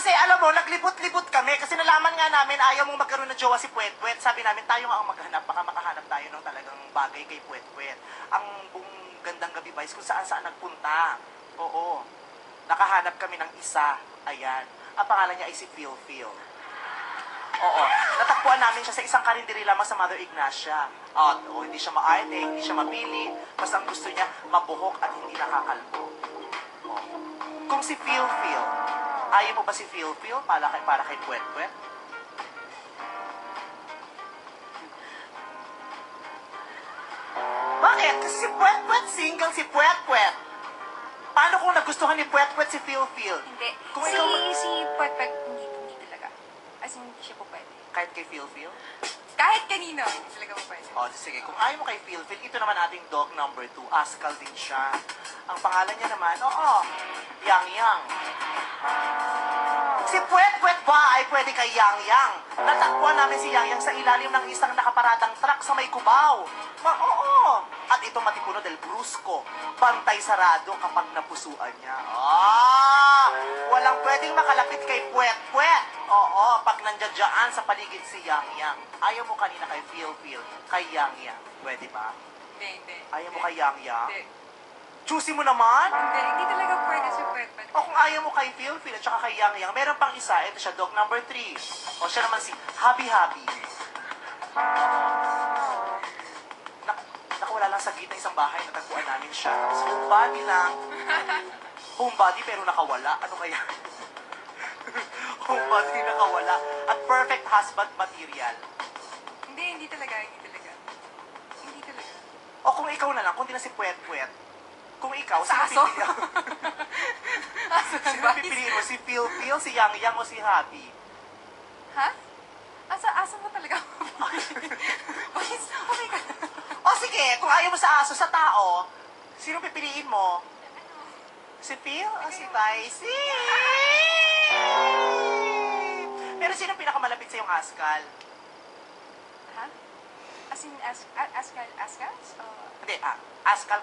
Kasi alam mo, naglibot-libot kami kasi nalaman nga namin ayaw mong magkaroon ng jowa si Puwet-Puwet. Sabi namin, tayo nga ang maghanap, baka makahanap tayo ng talagang bagay kay Puwet-Puwet. Ang buong gandang gabi Vice kung saan-saan nagpunta. Oo. Nakahanap kami ng isa. Ayan. Ang pangalan niya ay si Phil. Oo. Natakpuan namin siya sa isang karinderi lamang sa Mother Ignacia. At hindi siya maarte, hindi siya mapili. Basta ang gusto niya, mabuhok at hindi nakakalbo. Kung si Phil, ayaw mo ba si Phil para kay Puwet-Puwet? Bakit? Kasi si Puwet-Puwet, single si Puwet-Puwet. Paano kung nagustuhan ni Puwet-Puwet si Phil? Hindi. Kung si, ikaw... si Puwet-Puwet, hindi talaga. As in, hindi siya po pwede. Kahit kay Phil? Kahit kanino, hindi talaga po pwede. O, sige. Kung ayaw mo kay Phil, ito naman ating dog number 2. Askal din siya. Ang pangalan niya naman, Yang. Si Puwet-Puwet ba ay pwede kay Yang? Natakbuhan namin si Yang sa ilalim ng isang nakaparadang truck sa may Cubao. Oo. At ito matipuno del brusco. Bantay sarado kapag napusuan niya. Walang pwedeng makalapit kay Puwet-Puwet. Oo, pag nandiyan sa paligid si Yang. Ayaw mo kanina kay Phil, kay Yang. Pwede ba? Hindi. Ayaw mo kay Yang? Hindi. Choosy mo naman? Hindi talaga pwede si Puwet-Puwet. O kung ayaw mo kay Phil, at saka kay Yang, meron pang isa. Ito siya, dog number 3. O siya naman si Happy. Nakawala lang sa gitna isang bahay, natagpuan namin siya. Tapos home body lang. Home body pero nakawala. Ano kaya? Home body nakawala. At perfect husband material. Hindi talaga. O kung ikaw na lang, kung di na si Puwet-Puwet, kung ikaw, Sa sino aso? pipiliin? Sino pipiliin mo? Si Phil, si Yang, o si Happy? Ha? Asa mo talaga? Boys, okay ka. O sige, kung ayaw mo sa aso, sa tao, sino pipiliin mo? Si Phil o si Vicey? Pero sino pinakamalapit sa yung askal? Ha? As in, askals? Hindi, askal.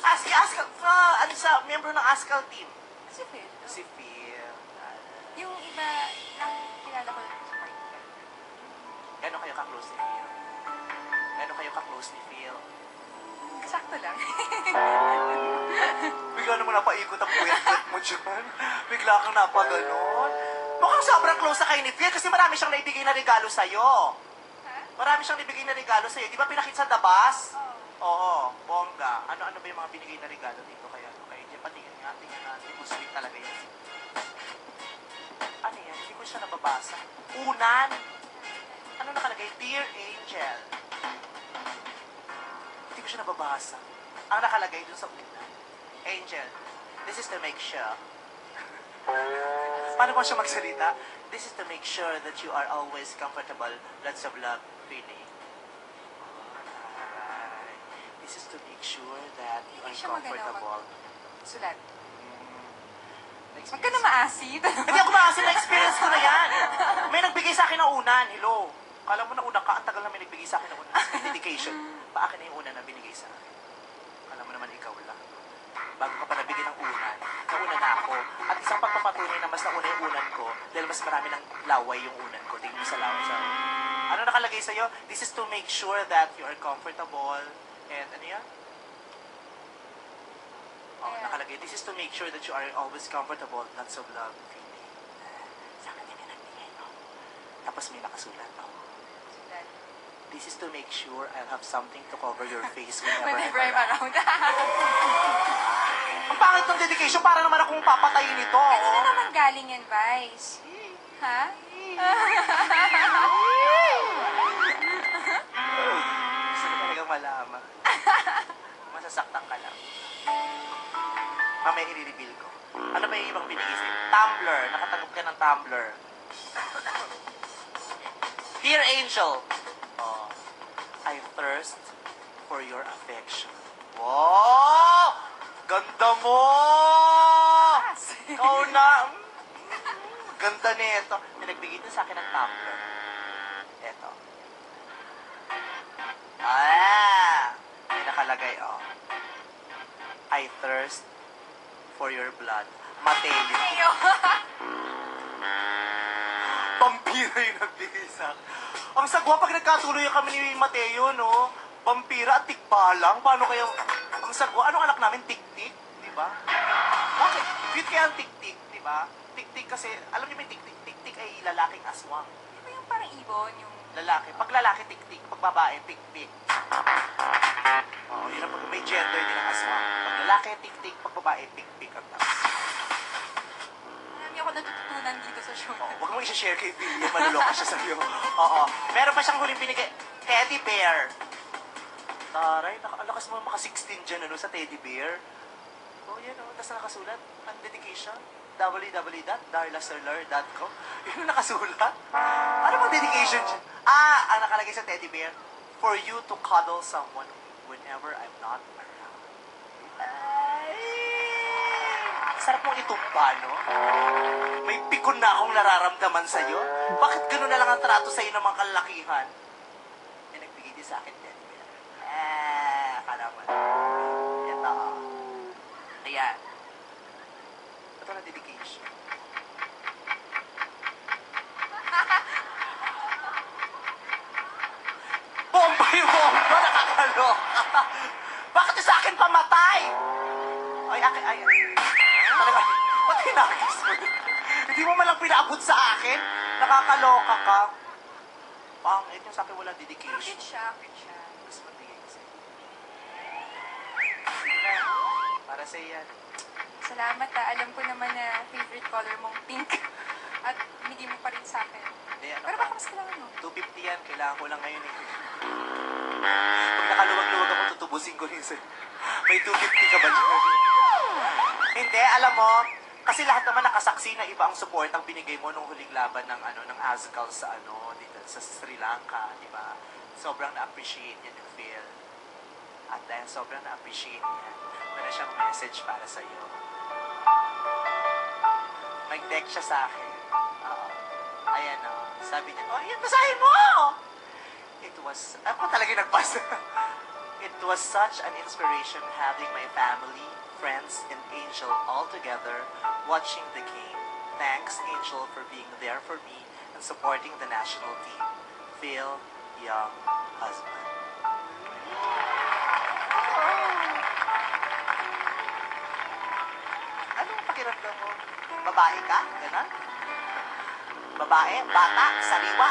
Askal, ano sa, member ng askal team? Si Phil. Si Phil. Yung iba, ang kilala ko lang sa party. Gano'n kayo ka-close ni Phil? Sakto lang. Bigla naman napaikot ang Puwet-Puwet mo dyan. Bigla kang napaganon. Mukhang sobrang close na kayo ni Phil kasi marami siyang naibigay na regalo sa'yo. Ha? Marami siyang naibigay na regalo sa'yo. Di ba pinakit sa dabas? Oo, bongga. Ano ba yung mga binigay na regalo dito kaya? Okay, di pa tingnan natin kung sweet talaga yun. Ano yan? Hindi ko siya nababasa. Unan. Ano nakalagay? Dear Angel. Hindi ko siya nababasa. Ang nakalagay dun sa unan. Angel, this is to make sure. Paano mo siya magsalita? This is to make sure that you are always comfortable. Lots of love, Vinny. Alright. This is to make sure that you are Hindi siya comfortable. Sulat. Next Huwag ka na maasid. Hindi ako maasin, na-experience ko na yan. May nagbigay sa akin ng unan. Hello. Kala mo na una ka, ang tagal na may nagbigay sa akin ng unan. Dedication. Paakin na yung unan na binigay sa akin. Kala mo naman ikaw lang. Bago ka pa nabigyan ng unan, nauna na ako. At isang pagpapatunay na mas nauna yung unan ko dahil mas marami ng laway yung unan ko. Tingin mo sa laway sa... Ano nakalagay sa'yo? This is to make sure that you are comfortable. And ano yan? Nakalagay, this is to make sure that you are always comfortable. Lots of love, Vinny. Sa akin din nagbigay, no? Tapos may nakasulat, no? Sulat. This is to make sure I'll have something to cover your face whenever Whenever I'm I'm around. around. Ang pangit ng dedication, para naman akong papatayin ito. Kanina naman galing yan, Vice. Ha? Gusto ko talagang malaman. Masasaktan ka lang. Mamaya i-reveal ko. Ano ba yung ibang binigay sa'yo? Tumbler. Nakatanggap ka ng tumbler. Dear Angel, I thirst for your affection. Wow! Ganda mo! Ikaw na! Ganda nito. May nagbigay din sa akin ng tumbler. Eto. May nakalagay, I thirst for your blood. Mateo. Ayo. Vampira yung nagbigay sa akin. Ang sagwa pag nagkatuloy kami ni Mateo, no? Vampira at tikbalang. Paano kayo? Ang sagwa, anong anak namin? Tik-tik, di ba? Bakit? Cute kaya ang tik-tik, di ba? Tik-tik kasi, alam niyo ba yung tik-tik? Tik-tik ay lalaking aswang. Di ba yung parang ibon? Yung... Lalaki. Pag lalaki, tik-tik. Pag babae, tik-tik. Oo, yun ang pag may gender din ang aswang. Pag lalaki, tik-tik. Pag babae, tik-tik ang tawag. Marami ako natututunan dito sa show. Oo, wag mo i-share kay Billy. Maluloka siya sa'yo. Oo. Meron pa siyang huling binigay. Teddy bear. Taray, alakas mo maka-16 dyan ano, sa teddy bear. Oh, yan o. Tapos nakasulat. Ang dedication. www.darlasolar.com. Yun ang nakasulat. Ano bang dedication dyan? Ang nakalagay sa teddy bear. For you to cuddle someone whenever I'm not around. Ay! Sarap mong itumpa, no? May pikon na akong nararamdaman sa'yo. Bakit gano'n na lang ang trato sa'yo ng mga kalalakihan? May nagbigay din sa akin, teddy bear. Akala mo. Ito. Ayan. Ito na dedication. Bomba yung bomba! Nakakaloka! Bakit yung sa akin pamatay? Ay, talaga, ba't hinagis mo? Hindi mo malang pinaabot sa akin? Nakakaloka ka. Pangit yung sa akin walang dedication. Cute siya, cute siya. Gusto mo tingin kasi. Para sa yan. Salamat Alam ko naman na favorite color mong pink. At binigay mo pa rin sa akin. Hindi, ano Pero pa? baka mas kailangan mo. 250 yan. Kailangan ko lang ngayon eh. Pag nakaluwag-luwag ako, tutubusin ko rin sa'yo. May 250 ka ba dyan? Hindi, alam mo, kasi lahat naman nakasaksi na iba ang support ang binigay mo nung huling laban ng ng Azkal sa dito sa Sri Lanka, di ba? Sobrang na-appreciate niya ni Phil. At dahil sobrang na-appreciate niya, meron siyang message para sa iyo. Nag-text siya sa akin. Ayan sabi niya, yan, basahin mo! It was, ako talaga nagbasa. It was such an inspiration having my family, friends, and Angel all together watching the game. Thanks, Angel, for being there for me and supporting the national team. Phil, young husband. Anong pakiramdam mo? Babae ka? Ganon? Babae, bata, sariwa.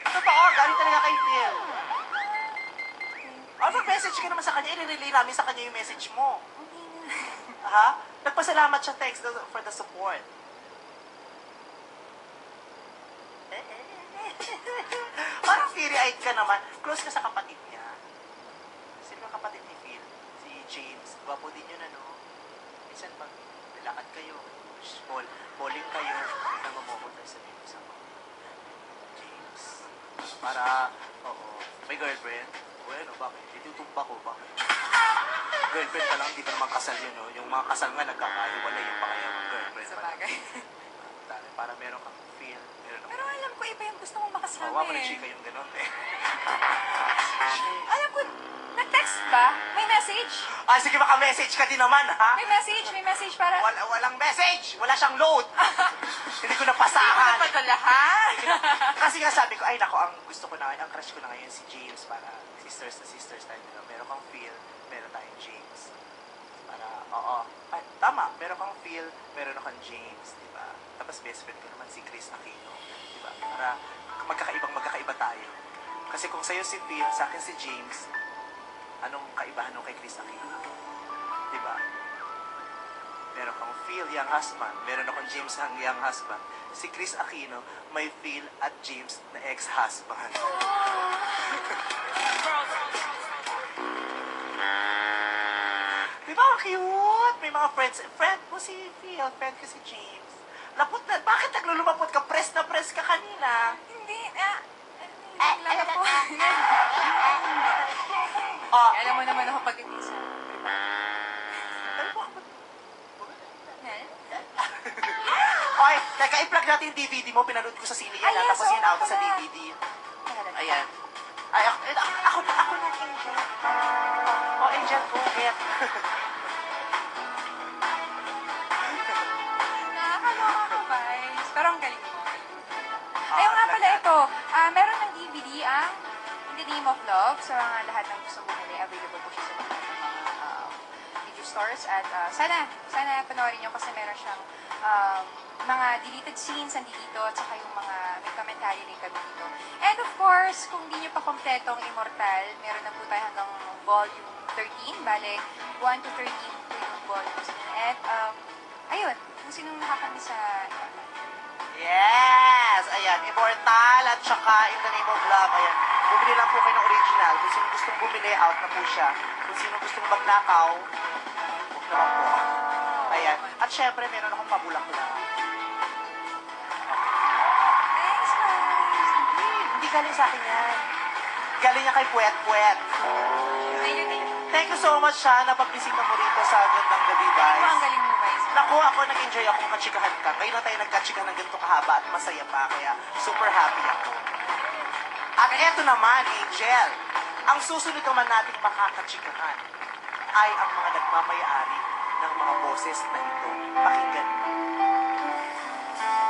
Totoo, galing talaga kay Phil. Mag-message ka naman sa kanya, i-relay namin sa kanya yung message mo. Okay na. Ha? Nagpasalamat siya, thanks for the support. Parang teary-eyed ka naman. Close ka sa kapatid niya. Sino ang kapatid ni Phil? Si James. Gwapo din yun, ano? Minsan pag nilakad kayo, bowling kayo, namamokotay sa dito sa James. Para, may girlfriend. Bueno, bakit? Itutumpa ko, bakit? Girlfriend pa lang, hindi pa naman kasal yun, no? Yung mga kasal nga, nagkakahiwalay yung pakayang girlfriend. Sa bagay. Para meron kang feel, meron kang... Pero alam ko, iba yung gusto mong makasama Hawa mo na chika yung gano'n, eh. Alam ko, nag-text ba? May message? Sige, maka-message ka din naman, ha? May message para... Walang message! Wala siyang load! Hindi ko napasahan! Hindi ko napadalahan! Kasi nga sabi ko, ay nako, ang gusto ko na ngayon, ang crush ko na ngayon si James para sisters na sisters tayo. Meron kang feel, meron tayong James. Para, ay, tama, meron kang feel, meron kang James, di ba? Tapos best friend ko naman si Chris Aquino, di ba? Para magkakaiba tayo. Kasi kung sa'yo si Phil, sa akin si James, anong kaibahan nung kay Chris Aquino? Di ba? Meron kang Phil, young husband. Meron akong James, ang young husband. Si Chris Aquino, may Phil at James na ex-husband. Di ba? Ang cute! May mga friends. Friend mo si Phil, friend ko si James. Lapot na. Bakit naglulumapot ka? Press na press ka kanina. Hindi, lang ako. Alam mo naman ako pag-ibisa. Ano ba? Yan. Okay, teka, i-plug natin yung DVD mo. Pinanood ko sa sine yan. Yes, Tapos yun out pala. sa DVD. Ayan. Ay, ako na, Angel. Angel, go get. ang galing mo. Ayun nga pala ito, meron ng DVD ang In the Name of Love. Sa mga lahat ng gusto bumili, available po siya sa mga video stores. At sana panoorin nyo kasi meron siyang mga deleted scenes nandito at saka yung mga may commentary rin kami dito. And of course, kung di nyo pa kompletong Immortal, meron na po tayo hanggang volume 13. Bale, 1 to 13 po yung volumes. At ayun, kung sinong nakakami sa Immortal. Yes! Ayan, Immortal at saka In the Name of Love. Ayan, bumili lang po kayo ng original. Kung sino gustong bumili, out na po siya. Kung sino gustong magnakaw, huwag naman po. Ayan. At syempre, meron akong pabulak-bulak. Thanks, guys! Hindi galing sa akin yan. Galing niya kay Puwet Puwet. Thank you. Thank you so much siya na pagbisita mo rito sa Gandang Gabi, Ang guys. galing mo, guys. Naku, ako nag-enjoy akong katsikahan ka. Ngayon na tayo nagkatsikahan ng ganito kahaba at masaya pa. Kaya super happy ako. At eto naman, Angel. Ang susunod naman nating makakatsikahan ay ang mga nagmamayari ng mga boses na ito. Pakinggan mo.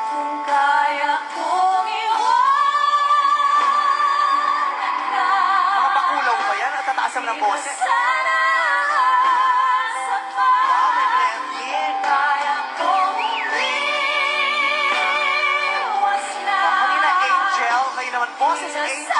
Kung kaya kong iwanan ka, Mga bakulaw ba yan? At tataasan ng boses? sana sa Wow, may blending. kaya kong umiwas na. Kanina Angel, ngayon naman boses Angel.